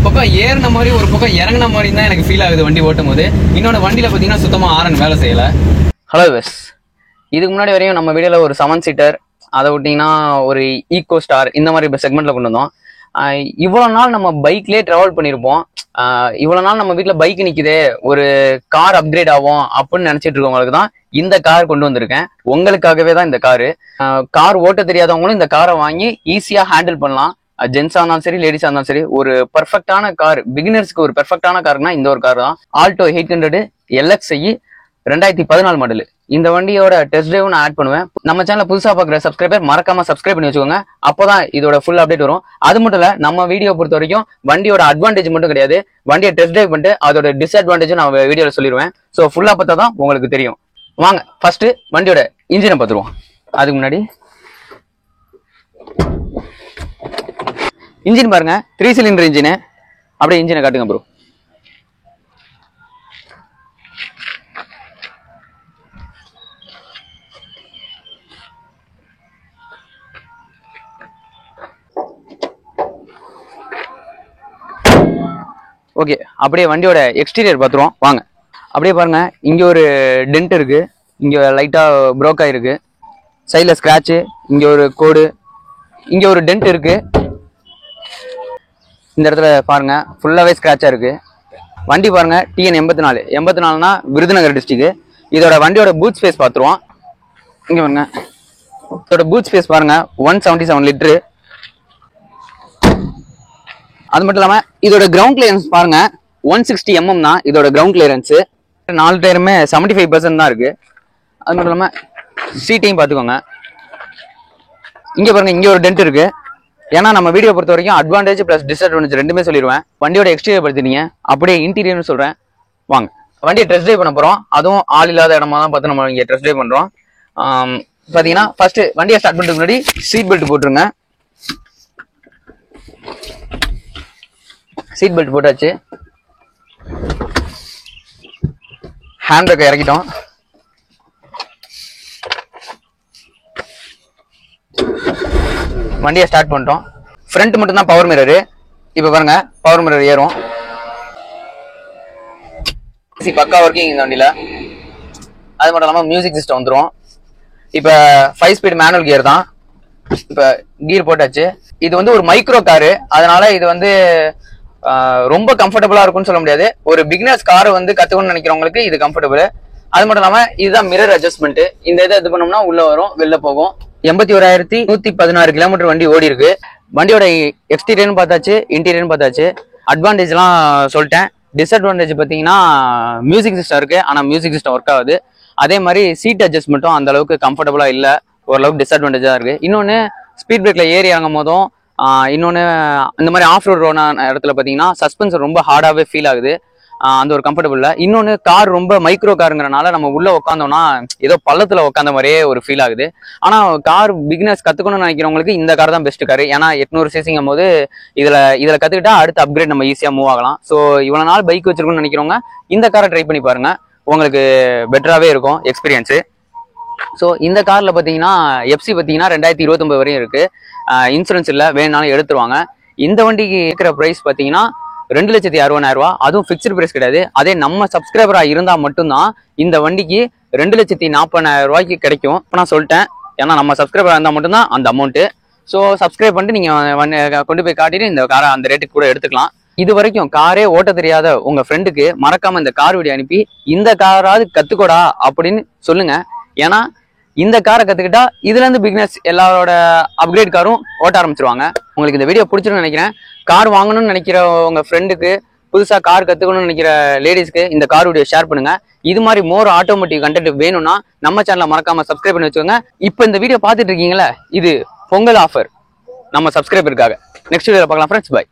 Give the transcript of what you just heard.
பக்கம் ஏறின மாதிரி ஒரு பக்கம் இறங்கின மாதிரி தான் எனக்கு ஃபீல் ஆகுது வண்டி ஓட்டும் போது. இன்னொன்று வண்டியில் பார்த்தீங்கன்னா சுத்தமாக ஆரன் வேலை செய்யலை. ஹலோ வெஸ், இதுக்கு முன்னாடி வரையும் நம்ம வீடியோவில் ஒரு 7 சீட்டர், அதை விட்டிங்கன்னா ஒரு ஈகோ ஸ்டார் இந்த மாதிரி செக்மெண்ட்டில் கொண்டு வந்தோம். இவ்வளோ நாள் நம்ம பைக்லேயே ட்ராவல் பண்ணியிருப்போம். இவ்வளோ நாள் நம்ம வீட்டில் பைக் நிற்குதே, ஒரு கார் அப்கிரேட் ஆகும் அப்படின்னு நினச்சிட்டு இருக்கவங்களுக்கு தான் இந்த கார் கொண்டு வந்திருக்கேன். உங்களுக்காகவே தான் இந்த காரு. கார் ஓட்ட தெரியாதவங்களும் இந்த காரை வாங்கி ஈஸியாக ஹேண்டில் பண்ணலாம். ஜென்ஸாக இருந்தாலும் சரி, லேடிஸாக இருந்தாலும் சரி, ஒரு பர்ஃபெக்டான கார், பிகினர்ஸ்க்கு ஒரு பர்ஃபெக்டான கார்னா இந்த ஒரு கார் தான். Alto 800 LXi 2014 model. இந்த வண்டியோட டெஸ்ட் டிரைவ் நான் ஆட் பண்ணுவேன். நம்ம சேனல் புதுசாக பார்க்குற சப்ஸ்கிரைபர் மறக்காம சப்ஸ்கிரைப் பண்ணி வச்சுக்கோங்க. அப்போதான் இதோட ஃபுல் அப்டேட் வரும். அது மட்டும் இல்லை, நம்ம வீடியோ பொறுத்த வரைக்கும் வண்டியோட அட்வான்டேஜ் மட்டும் கிடையாது, வண்டியை டெஸ்ட் டிரைவ் பண்ணிட்டு அதோட டிஸ்அட்வான்டேஜும் நான் வீடியோவில் சொல்லிடுவேன். ஸோ ஃபுல்லாக பார்த்தா தான் உங்களுக்கு தெரியும். வாங்க ஃபர்ஸ்ட் வண்டியோட இன்ஜினை பார்த்துருவோம். அதுக்கு முன்னாடி இன்ஜின் பாருங்க, 3 சிலிண்டர் இன்ஜினு. அப்படியே இன்ஜினை காட்டுங்க ப்ரோ. ஓகே, அப்படியே வண்டியோட எக்ஸ்டீரியர் பார்த்துருவோம் வாங்க. அப்படியே பாருங்க, இங்கே ஒரு டென்ட் இருக்கு, இங்கே லைட்டாக ப்ரோக் ஆகிருக்கு, சைடில் ஸ்க்ராட்சு, இங்கே ஒரு கோடு, இங்கே ஒரு டென்ட் இருக்கு. இந்த இடத்துல பாருங்க ஃபுல்லாகவே ஸ்க்ராட்சாக இருக்கு. வண்டி பாருங்க TN 84 விருதுநகர் டிஸ்ட்ரிக்ட். இதோட வண்டியோட பூட் ஸ்பேஸ் பார்த்துருவோம். இங்கே பாருங்க, இதோட பூட் ஸ்பேஸ் பாருங்க 177 லிட்டரு. அது மட்டும் இல்லாமல் இதோட கிரவுண்ட் கிளியரன்ஸ் பாருங்க 160 mm தான் இதோட கிரவுண்ட் கிளியரன்ஸு. 4 டயருமே 75% தான் இருக்கு. அது மட்டும் இல்லாமல் சீட்டையும் பார்த்துக்கோங்க. இங்கே பாருங்க, இங்கே ஒரு டென்ட் இருக்கு. ஏன்னா நம்ம வீடியோ பொறுத்த வரைக்கும் அட்வான்டேஜ் ப்ளஸ் டிஸ்அட்வான்டேஜ் ரெண்டுமே சொல்லிடுவேன். வண்டியோட எக்ஸ்டீரியர் படுத்தினீங்க, அப்படியே இன்டீரியர்னு சொல்கிறேன் வாங்க. வண்டியை டெஸ்ட் ட்ரைவ் பண்ண போகிறோம். அதுவும் ஆள் இல்லாத இடமா தான் பார்த்து நம்ம இங்கே டெஸ்ட் ட்ரைவ் பண்ணுறோம். பார்த்தீங்கன்னா ஃபர்ஸ்ட் வண்டியை ஸ்டார்ட் பண்ணுறதுக்கு முன்னாடி சீட் பெல்ட் போட்டுருங்க. சீட் பெல்ட் போட்டாச்சு. ஹேண்ட் பிரேக்கை இறக்கிட்டோம். வண்டியை ஸ்டார்ட் பண்ணிட்டோம். ஃப்ரண்ட் மட்டும் தான் பவர் மிரரு. இப்போ பாருங்க, பவர் மிரர் ஏறும். பக்கா ஒர்க்கிங் இந்த வண்டியில். அது மட்டும் இல்லாமல் மியூசிக் சிஸ்டம் வந்துடும். இப்போ 5 ஸ்பீட் மேனுவல் கியர் தான். இப்போ கியர் போட்டாச்சு. இது வந்து ஒரு மைக்ரோ காரு, அதனால இது வந்து ரொம்ப கம்ஃபர்டபுளா இருக்கும்னு சொல்ல முடியாது. ஒரு பிகினர்ஸ் காரை வந்து கத்துக்கணும்னு நினைக்கிறவங்களுக்கு இது கம்ஃபர்டபுள். அது மட்டும் இல்லாம இதுதான் மிரர் அட்ஜஸ்ட்மெண்ட். இந்த இதை இது பண்ணோம்னா உள்ள வரும், வெளில போகும். 81,116 கிலோமீட்டர் வண்டி ஓடி இருக்கு. வண்டியோட எக்ஸ்டீரியர்னு பார்த்தாச்சு, இன்டீரியர்னு பார்த்தாச்சு. அட்வான்டேஜ்லாம் சொல்லிட்டேன். டிஸ்அட்வான்டேஜ் பார்த்தீங்கன்னா மியூசிக் சிஸ்டம் இருக்கு, ஆனால் மியூசிக் சிஸ்டம் ஒர்க் ஆகுது. அதே மாதிரி சீட் அட்ஜஸ்ட்மெண்ட்டும் அந்த அளவுக்கு கம்ஃபர்டபுளா இல்லை, ஓரளவுக்கு டிஸ்அட்வான்டேஜா இருக்கு. இன்னொன்று ஸ்பீட் பிரேக்ல ஏறி இறங்கும் போதும், இன்னொன்று இந்த மாதிரி ஆஃப் ரோட் இடத்துல பார்த்தீங்கன்னா சஸ்பென்ஸ் ரொம்ப ஹார்டாகவே ஃபீல் ஆகுது. அந்த ஒரு கம்ஃபர்டபுள். இன்னொன்று கார் ரொம்ப மைக்ரோ காருங்கிறனால நம்ம உள்ள உட்காந்தோம்னா ஏதோ பள்ளத்தில் உட்காந்த மாதிரியே ஒரு ஃபீல் ஆகுது. ஆனால் கார் பிகினர்ஸ் கற்றுக்கணும்னு நினைக்கிறவங்களுக்கு இந்த கார் தான் பெஸ்ட் கார். ஏன்னா 800 சிசிங்கும் போது இதில் கற்றுக்கிட்டா அடுத்த அப்கிரேட் நம்ம ஈஸியாக மூவ் ஆகலாம். ஸோ இவ்வளோ நாள் பைக் வச்சிருக்கணும்னு நினைக்கிறவங்க இந்த காரை ட்ரை பண்ணி பாருங்க, உங்களுக்கு பெட்டராகவே இருக்கும் எக்ஸ்பீரியன்ஸு. ஸோ இந்த காரில் பார்த்தீங்கன்னா எஃப்சி பார்த்தீங்கன்னா 2029 வரையும் இருக்கு. இன்சூரன்ஸ் இல்லை, வேணுனாலும் எடுத்துருவாங்க. இந்த வண்டிக்கு இருக்கிற ப்ரைஸ் பார்த்தீங்கன்னா 2,60,000. அதுவும் ஃபிக்ஸ்டு ப்ரைஸ் கிடையாது. அதே நம்ம சப்ஸ்கிரைபராக இருந்தால் மட்டும்தான் இந்த வண்டிக்கு 2,40,000 கிடைக்கும். இப்போ நான் சொல்லிட்டேன், ஏன்னா நம்ம சப்ஸ்கிரைபராக இருந்தால் மட்டும்தான் அந்த அமௌண்ட்டு. ஸோ சப்ஸ்கிரைப் பண்ணிட்டு நீங்கள் கொண்டு போய் காட்டிட்டு இந்த காரை அந்த ரேட்டுக்கு கூட எடுத்துக்கலாம். இது வரைக்கும் காரே ஓட்ட தெரியாத உங்க ஃப்ரெண்டுக்கு மறக்காம இந்த கார் வீடியோ அனுப்பி இந்த காராவது கத்துக்கோடா அப்படின்னு சொல்லுங்க. ஏன்னா இந்த காரை கத்துக்கிட்டா இதுல இருந்து பிகினர்ஸ் எல்லாரோட அப்கிரேட் காரும் ஓட்ட ஆரம்பிச்சிருவாங்க. உங்களுக்கு இந்த வீடியோ பிடிச்சிருன்னு நினைக்கிறேன். கார் வாங்கணும்னு நினைக்கிற உங்க ஃப்ரெண்டுக்கு, புதுசா கார் கத்துக்கணும்னு நினைக்கிற லேடிஸ்க்கு இந்த கார் வீடியோ ஷேர் பண்ணுங்க. இது மாதிரி மோர் ஆட்டோமேட்டிக் கண்டென்ட் வேணும்னா நம்ம சேனலை மறக்காம சப்ஸ்கிரைப் பண்ணி வச்சுக்கோங்க. இப்போ இந்த வீடியோ பார்த்துட்டு இருக்கீங்களா, இது பொங்கல் ஆஃபர் நம்ம சப்ஸ்கிரைபருக்காக. நெக்ஸ்ட் வீடியோல பார்க்கலாம் ஃப்ரெண்ட்ஸ், பை.